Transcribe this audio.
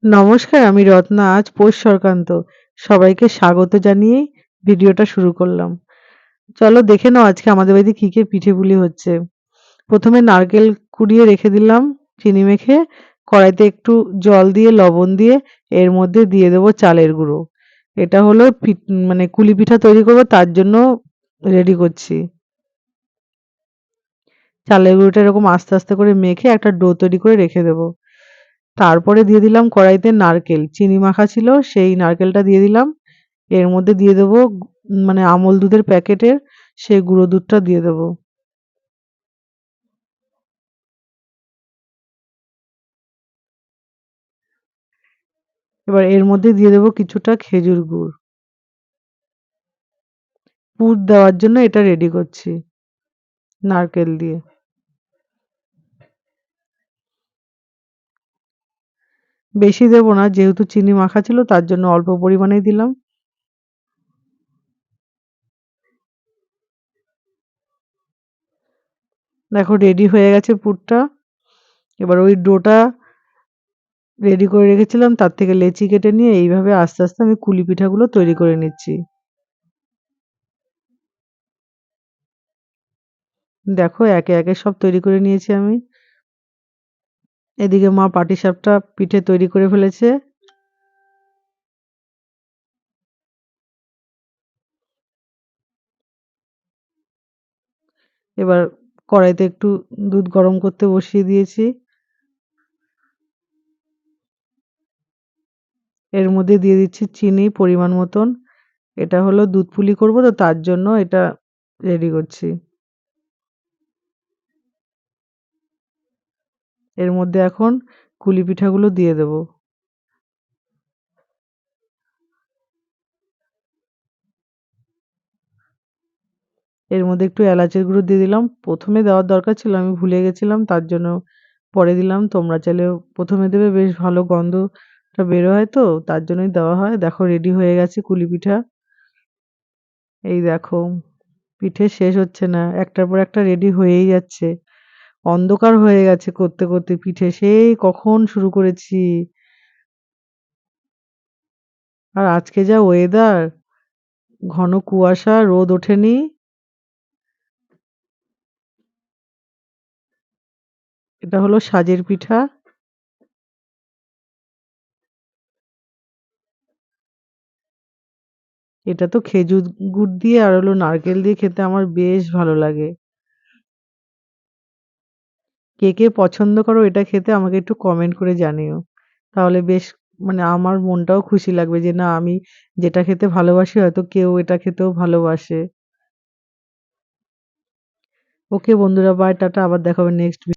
নমস্কার, আমি রত্না। আজ পৌষ সংক্রান্ত। সবাইকে স্বাগত জানিয়ে ভিডিওটা শুরু করলাম। চলো দেখে নাও আজকে আমাদের বাড়িতে কি পিঠেপুলি হচ্ছে। প্রথমে নারকেল কুড়িয়ে রেখে দিলাম চিনি মেখে। কড়াইতে একটু জল দিয়ে লবণ দিয়ে এর মধ্যে দিয়ে দেবো চালের গুঁড়ো। এটা হলো মানে কুলি পিঠা তৈরি করবো তার জন্য রেডি করছি। চালের গুঁড়োটা এরকম আস্তে আস্তে করে মেখে একটা ডো তৈরি করে রেখে দেবো। তারপরে দিয়ে দিলাম কড়াইতে নারকেল, চিনি মাখা ছিল সেই নারকেলটা দিয়ে দিলাম। এর মধ্যে দিয়ে দেবো মানে আমুল দুধের প্যাকেটের সেই গুঁড়ো দুধটা দিয়ে দেবো। এবার এর মধ্যে দিয়ে দেবো কিছুটা খেজুর গুড়। পুর দেওয়ার জন্য এটা রেডি করছি নারকেল দিয়ে। বেশি দেবো না, যেহেতু চিনি মাখা ছিল তার জন্য অল্প পরিমাণেই দিলাম। দেখো রেডি হয়ে গেছে পুরটা। এবার ওই ডোটা রেডি করে রেখেছিলাম তার থেকে লেচি কেটে নিয়ে এইভাবে আস্তে আস্তে আমি কুলি পিঠাগুলো তৈরি করে নিচ্ছি। দেখো একে একে সব তৈরি করে নিয়েছি আমি। এদিকে মা পাটিসাপটা পিঠে তৈরি করে ফেলেছে। এবার কড়াইতে একটু দুধ গরম করতে বসিয়ে দিয়েছি। এর মধ্যে দিয়ে দিচ্ছি চিনি পরিমাণ মতন। এটা হলো দুধ পুলি করব তো তার জন্য এটা রেডি করছি। এর মধ্যে এখন কুলি পিঠাগুলো দিয়ে দেব। এর মধ্যে একটু এলাচের গুঁড়ো দিয়ে দিলাম। প্রথমে দেওয়ার দরকার ছিল, আমি ভুলে গেছিলাম তার জন্য পরে দিলাম। তোমরা চাইলে প্রথমে দেবে, বেশ ভালো গন্ধটা বের হয় তো তার জন্যই দেওয়া হয়। দেখো রেডি হয়ে গেছে কুলি পিঠা। এই দেখো পিঠে শেষ হচ্ছে না, একটার পর একটা রেডি হয়েই যাচ্ছে। অন্ধকার হয়ে গেছে করতে করতে পিঠে, সেই কখন শুরু করেছি। আর আজকে যা ওয়েদার, ঘন কুয়াশা, রোদ ওঠেনি। এটা হলো সাজের পিঠা। এটা তো খেজুর গুড় দিয়ে আর হলো নারকেল দিয়ে খেতে আমার বেশ ভালো লাগে। কে কে পছন্দ করো এটা খেতে আমাকে একটু কমেন্ট করে জানিও। তাহলে বেশ মানে আমার মনটাও খুশি লাগবে যে না, আমি যেটা খেতে ভালোবাসি হয়তো কেউ এটা খেতেও ভালোবাসে। ওকে বন্ধুরা, বাই, টাটা, আবার দেখা হবে নেক্সট